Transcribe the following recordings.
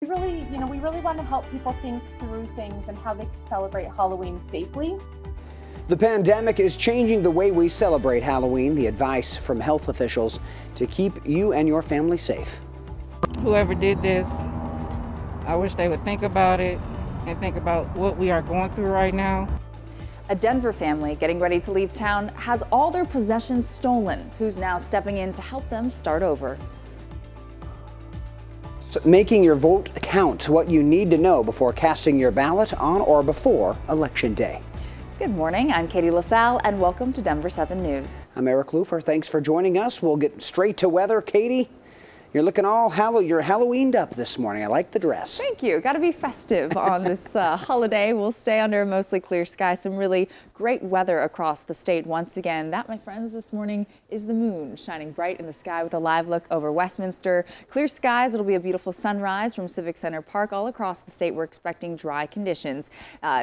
We really want to help people think through things and how they can celebrate Halloween safely. The pandemic is changing the way we celebrate Halloween. The advice from health officials to keep you and your family safe. Whoever did this, I wish they would think about it and think about what we are going through right now. A Denver family getting ready to leave town has all their possessions stolen. Who's now stepping in to help them start over? Making your vote count, what you need to know before casting your ballot on or before Election Day. Good morning, I'm Katie LaSalle and welcome to Denver 7 News. I'm Eric Lufer. Thanks for joining us. We'll get straight to weather. Katie, you're looking you're Halloweened up this morning. I like the dress. Thank you. Got to be festive on this holiday. We'll stay under a mostly clear sky. Some really great weather across the state once again. That, my friends, this morning is the moon shining bright in the sky with a live look over Westminster. Clear skies. It'll be a beautiful sunrise from Civic Center Park. All across the state, we're expecting dry conditions.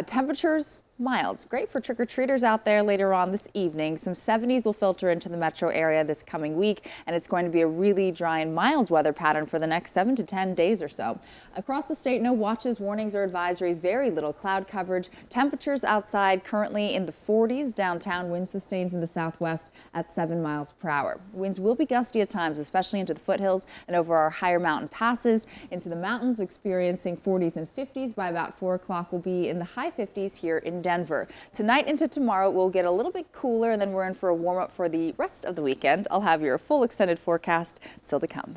Temperatures mild. Great for trick-or-treaters out there later on this evening. Some 70s will filter into the metro area this coming week, and it's going to be a really dry and mild weather pattern for the next 7 to 10 days or so. Across the state, no watches, warnings, or advisories. Very little cloud coverage. Temperatures outside currently in the 40s. Downtown, winds sustained from the southwest at 7 miles per hour. Winds will be gusty at times, especially into the foothills and over our higher mountain passes. Into the mountains, experiencing 40s and 50s. By about 4 o'clock, we'll be in the high 50s here in Denver. Tonight into tomorrow, we'll get a little bit cooler, and then we're in for a warm up for the rest of the weekend. I'll have your full extended forecast still to come.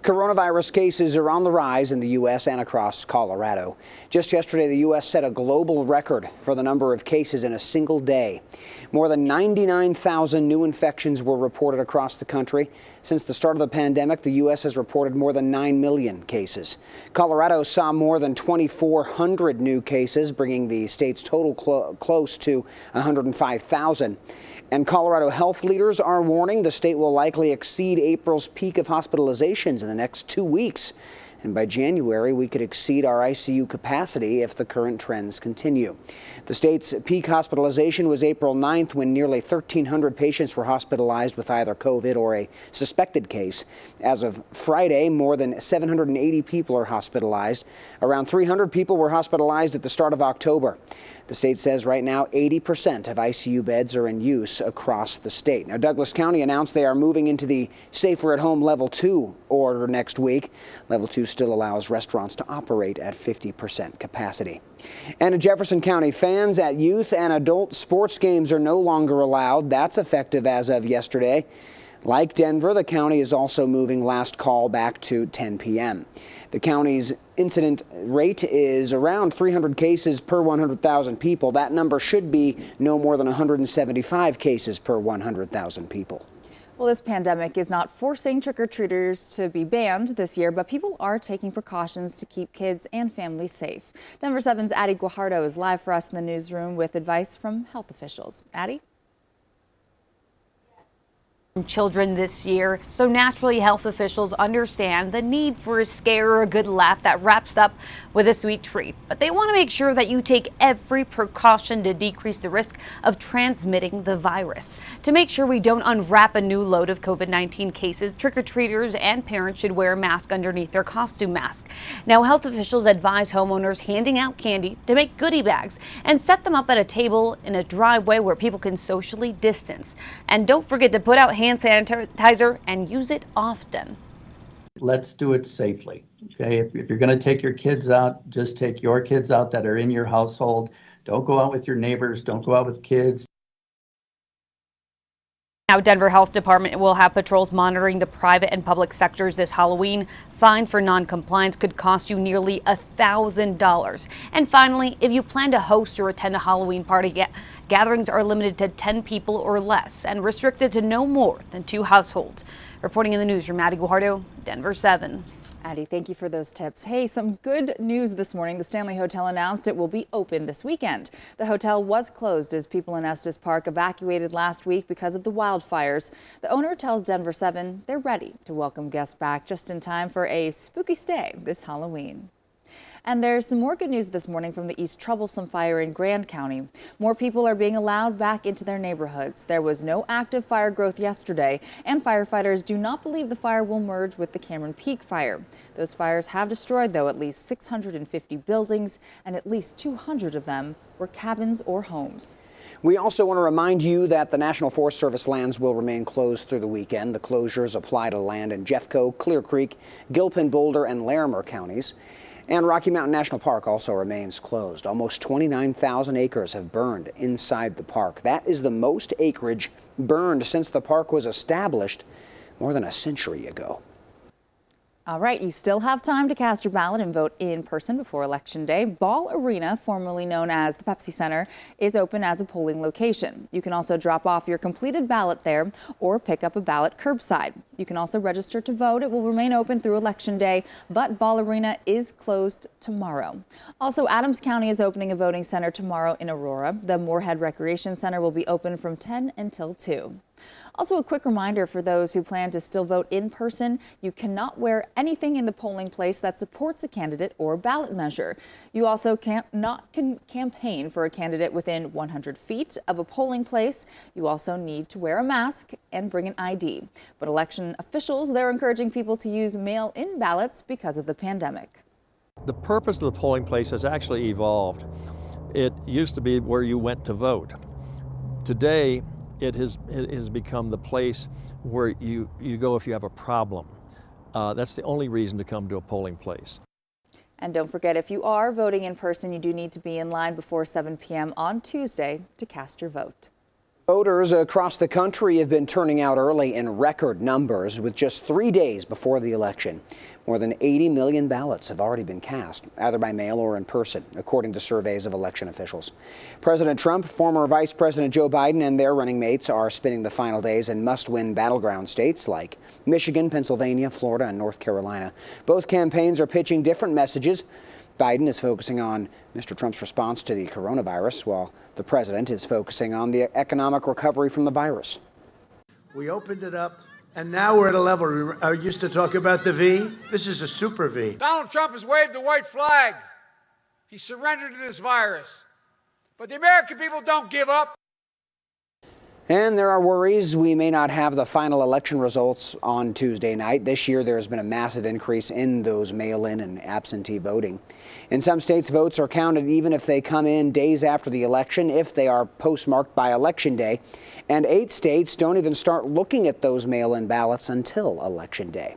Coronavirus cases are on the rise in the U.S. and across Colorado. Just yesterday, the U.S. set a global record for the number of cases in a single day. More than 99,000 new infections were reported across the country. Since the start of the pandemic, the U.S. has reported more than 9 million cases. Colorado saw more than 2,400 new cases, bringing the state's total close to 105,000. And Colorado health leaders are warning the state will likely exceed April's peak of hospitalizations in the next 2 weeks. And by January, we could exceed our ICU capacity if the current trends continue. The state's peak hospitalization was April 9th, when nearly 1,300 patients were hospitalized with either COVID or a suspected case. As of Friday, more than 780 people are hospitalized. Around 300 people were hospitalized at the start of October. The state says right now 80% of ICU beds are in use across the state. Now, Douglas County announced they are moving into the Safer at Home Level 2 order next week. Level 2 still allows restaurants to operate at 50% capacity. And in Jefferson County, fans at youth and adult sports games are no longer allowed. That's effective as of yesterday. Like Denver, the county is also moving last call back to 10 p.m. The county's incident rate is around 300 cases per 100,000 people. That number should be no more than 175 cases per 100,000 people. Well, this pandemic is not forcing trick-or-treaters to be banned this year, but people are taking precautions to keep kids and families safe. Denver 7's Addie Guajardo is live for us in the newsroom with advice from health officials. Addie? Children this year, so naturally health officials understand the need for a scare or a good laugh that wraps up with a sweet treat. But they want to make sure that you take every precaution to decrease the risk of transmitting the virus. To make sure we don't unwrap a new load of COVID-19 cases, trick-or-treaters and parents should wear a mask underneath their costume mask. Now, health officials advise homeowners handing out candy to make goodie bags and set them up at a table in a driveway where people can socially distance. And don't forget to put out hand sanitizer and use it often. Let's do it safely. Okay, if you're going to take your kids out, just take your kids out that are in your household. Don't go out with your neighbors. Don't go out with kids. Now, Denver Health Department will have patrols monitoring the private and public sectors this Halloween. Fines for non-compliance could cost you nearly $1,000. And finally, if you plan to host or attend a Halloween party, gatherings are limited to 10 people or less and restricted to no more than 2 households. Reporting in the newsroom, Addie Guajardo, Denver 7. Addie, thank you for those tips. Hey, some good news this morning. The Stanley Hotel announced it will be open this weekend. The hotel was closed as people in Estes Park evacuated last week because of the wildfires. The owner tells Denver 7 they're ready to welcome guests back just in time for a spooky stay this Halloween. And there's some more good news this morning from the East Troublesome fire in Grand County. More people are being allowed back into their neighborhoods. There was no active fire growth yesterday, and firefighters do not believe the fire will merge with the Cameron Peak fire. Those fires have destroyed, though, at least 650 buildings, and at least 200 of them were cabins or homes. We also want to remind you that the National Forest Service lands will remain closed through the weekend. The closures apply to land in Jeffco, Clear Creek, Gilpin, Boulder, and Larimer counties. And Rocky Mountain National Park also remains closed. Almost 29,000 acres have burned inside the park. That is the most acreage burned since the park was established more than a century ago. All right, you still have time to cast your ballot and vote in person before Election Day. Ball Arena, formerly known as the Pepsi Center, is open as a polling location. You can also drop off your completed ballot there or pick up a ballot curbside. You can also register to vote. It will remain open through Election Day, but Ball Arena is closed tomorrow. Also, Adams County is opening a voting center tomorrow in Aurora. The Moorhead Recreation Center will be open from 10 until 2. Also, a quick reminder for those who plan to still vote in person, you cannot wear anything in the polling place that supports a candidate or ballot measure. You also cannot campaign for a candidate within 100 feet of a polling place. You also need to wear a mask and bring an ID. But election officials, they're encouraging people to use mail-in ballots because of the pandemic. The purpose of the polling place has actually evolved. It used to be where you went to vote. Today, it has become the place where you go if you have a problem. That's the only reason to come to a polling place. And don't forget, if you are voting in person, you do need to be in line before 7 p.m. on Tuesday to cast your vote. Voters across the country have been turning out early in record numbers with just 3 days before the election. More than 80 million ballots have already been cast, either by mail or in person, according to surveys of election officials. President Trump, former Vice President Joe Biden, and their running mates are spending the final days in must-win battleground states like Michigan, Pennsylvania, Florida, and North Carolina. Both campaigns are pitching different messages. Biden is focusing on Mr. Trump's response to the coronavirus, while the president is focusing on the economic recovery from the virus. We opened it up, and now we're at a level. I used to talk about the V. This is a super V. Donald Trump has waved the white flag. He surrendered to this virus. But the American people don't give up. And there are worries we may not have the final election results on Tuesday night. This year, there has been a massive increase in those mail-in and absentee voting. In some states, votes are counted even if they come in days after the election, if they are postmarked by Election Day. And 8 states don't even start looking at those mail-in ballots until Election Day.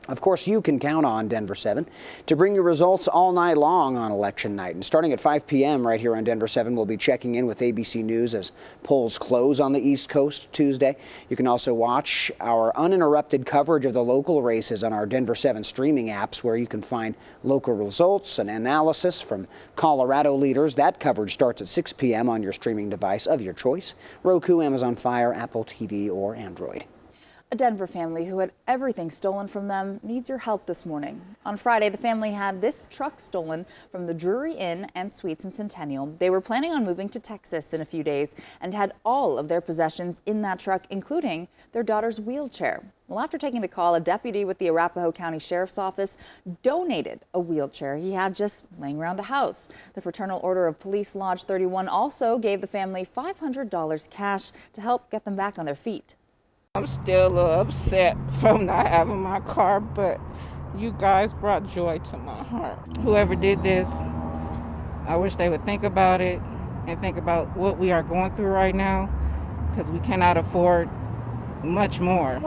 Of course, you can count on Denver7 to bring you results all night long on election night. And starting at 5 p.m. right here on Denver7, we'll be checking in with ABC News as polls close on the East Coast Tuesday. You can also watch our uninterrupted coverage of the local races on our Denver7 streaming apps, where you can find local results and analysis from Colorado leaders. That coverage starts at 6 p.m. on your streaming device of your choice: Roku, Amazon Fire, Apple TV, or Android. A Denver family who had everything stolen from them needs your help this morning. On Friday, the family had this truck stolen from the Drury Inn and Suites in Centennial. They were planning on moving to Texas in a few days and had all of their possessions in that truck, including their daughter's wheelchair. Well, after taking the call, a deputy with the Arapahoe County Sheriff's Office donated a wheelchair he had just laying around the house. The Fraternal Order of Police Lodge 31 also gave the family $500 cash to help get them back on their feet. I'm still a little upset from not having my car, but you guys brought joy to my heart. Whoever did this, I wish they would think about it and think about what we are going through right now, because we cannot afford much more.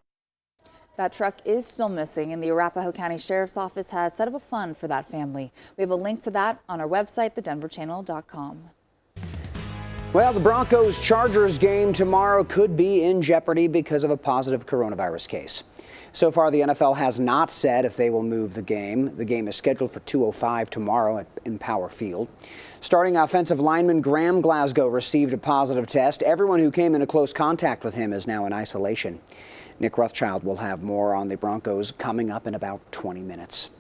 That truck is still missing, and the Arapahoe County Sheriff's Office has set up a fund for that family. We have a link to that on our website, thedenverchannel.com. Well, the Broncos-Chargers game tomorrow could be in jeopardy because of a positive coronavirus case. So far, the NFL has not said if they will move the game. The game is scheduled for 2:05 tomorrow at Empower Field. Starting offensive lineman Graham Glasgow received a positive test. Everyone who came into close contact with him is now in isolation. Nick Rothschild will have more on the Broncos coming up in about 20 minutes.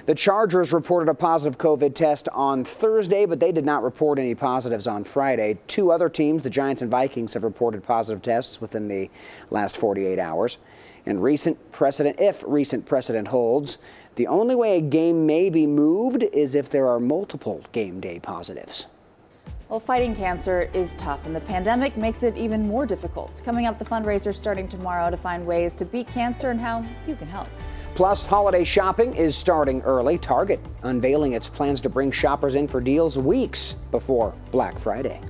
The Chargers reported a positive COVID test on Thursday, but they did not report any positives on Friday. 2 other teams, the Giants and Vikings, have reported positive tests within the last 48 hours. And if recent precedent holds, The only way a game may be moved is if there are multiple game day positives. Well, fighting cancer is tough, and the pandemic makes it even more difficult. Coming up, the fundraiser starting tomorrow to find ways to beat cancer and how you can help. Plus, holiday shopping is starting early. Target unveiling its plans to bring shoppers in for deals weeks before Black Friday.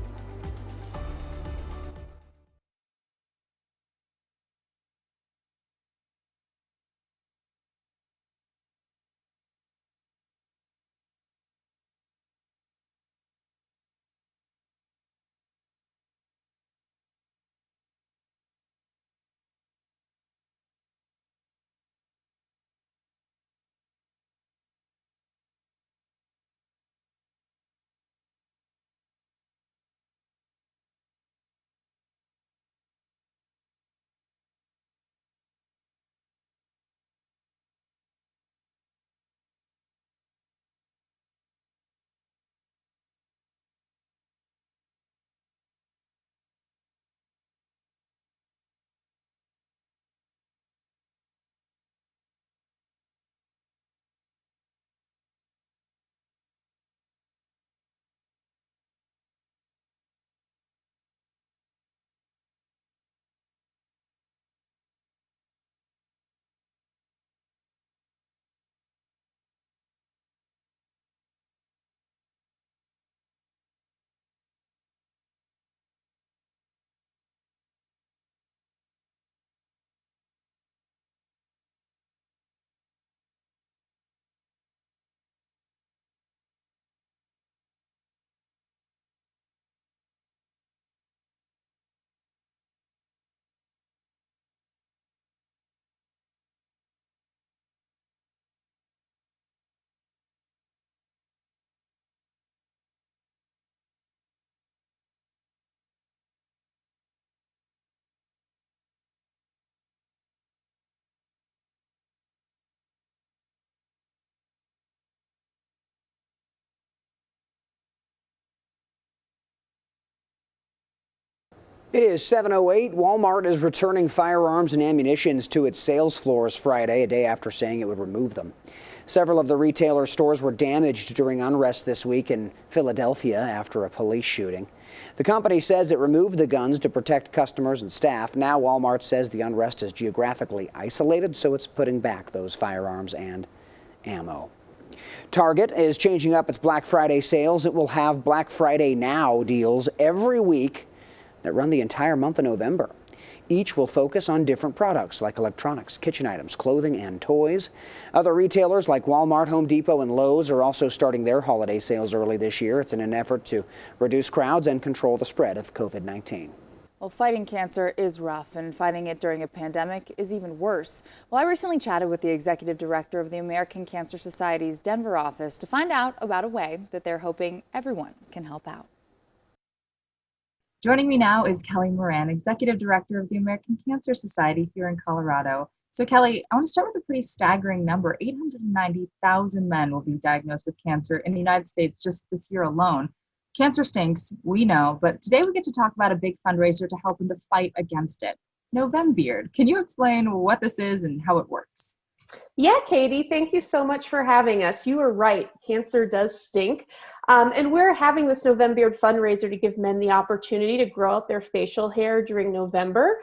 It is 7:08. Walmart is returning firearms and ammunition to its sales floors Friday, a day after saying it would remove them. Several of the retailer's stores were damaged during unrest this week in Philadelphia after a police shooting. The company says it removed the guns to protect customers and staff. Now Walmart says the unrest is geographically isolated, so it's putting back those firearms and ammo. Target is changing up its Black Friday sales. It will have Black Friday Now deals every week that run the entire month of November. Each will focus on different products like electronics, kitchen items, clothing, and toys. Other retailers like Walmart, Home Depot, and Lowe's are also starting their holiday sales early this year. It's in an effort to reduce crowds and control the spread of COVID-19. Well, fighting cancer is rough, and fighting it during a pandemic is even worse. Well, I recently chatted with the executive director of the American Cancer Society's Denver office to find out about a way that they're hoping everyone can help out. Joining me now is Kelly Moran, Executive Director of the American Cancer Society here in Colorado. So Kelly, I want to start with a pretty staggering number. 890,000 men will be diagnosed with cancer in the United States just this year alone. Cancer stinks, we know, but today we get to talk about a big fundraiser to help in the fight against it. November. Can you explain what this is and how it works? Yeah, Katie, thank you so much for having us. You are right. Cancer does stink. And we're having this November fundraiser to give men the opportunity to grow out their facial hair during November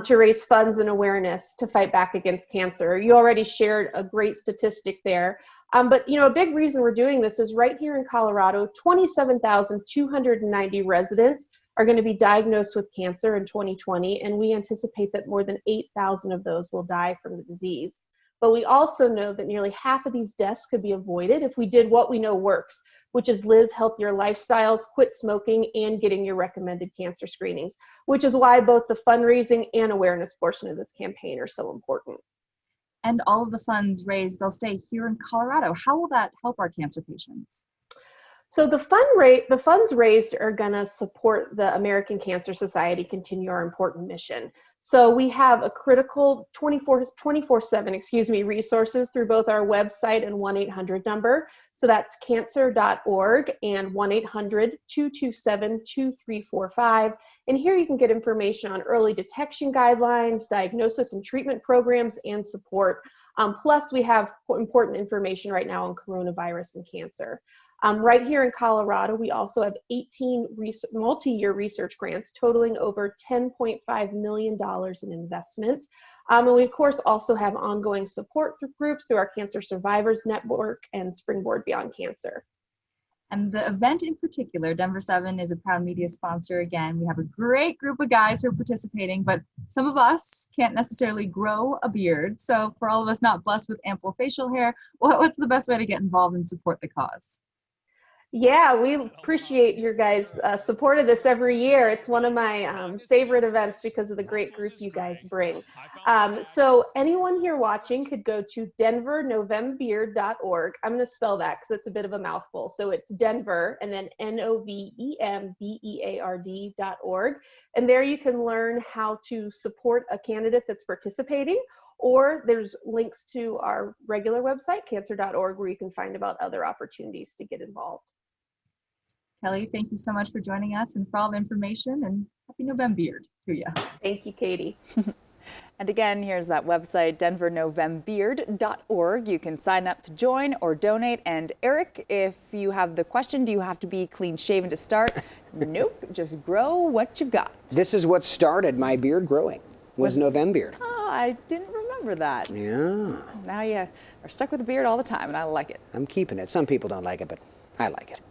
to raise funds and awareness to fight back against cancer. You already shared a great statistic there. But, a big reason we're doing this is right here in Colorado, 27,290 residents are going to be diagnosed with cancer in 2020. And we anticipate that more than 8,000 of those will die from the disease. But we also know that nearly half of these deaths could be avoided if we did what we know works, which is live healthier lifestyles, quit smoking, and getting your recommended cancer screenings, which is why both the fundraising and awareness portion of this campaign are so important. And all of the funds raised, they'll stay here in Colorado. How will that help our cancer patients? So the funds raised are going to support the American Cancer Society continue our important mission. So we have a critical 24/7 resources through both our website and 1-800 number. So that's cancer.org and 1-800-227-2345. And here you can get information on early detection guidelines, diagnosis and treatment programs, and support. Plus, we have important information right now on coronavirus and cancer. Right here in Colorado, we also have 18 multi-year research grants totaling over $10.5 million in investment. And we, of course, also have ongoing support groups through our Cancer Survivors Network and Springboard Beyond Cancer. And the event in particular, Denver7 is a proud media sponsor. Again, we have a great group of guys who are participating, but some of us can't necessarily grow a beard. So for all of us not blessed with ample facial hair, what's the best way to get involved and support the cause? Yeah, we appreciate your guys' support of this every year. It's one of my favorite events because of the great group you guys bring. So anyone here watching could go to denvernovembeard.org. I'm going to spell that because it's a bit of a mouthful. So it's Denver and then NOVEMBEARD.org. And there you can learn how to support a candidate that's participating. Or there's links to our regular website, cancer.org, where you can find about other opportunities to get involved. Kelly, thank you so much for joining us and for all the information, and happy November to you. Thank you, Katie. And again, here's that website, denvernovembeard.org. You can sign up to join or donate. And Eric, if you have the question, do you have to be clean shaven to start? Nope, just grow what you've got. This is what started my beard growing, was November. Oh, I didn't remember that. Yeah. Now you are stuck with a beard all the time, and I like it. I'm keeping it. Some people don't like it, but I like it.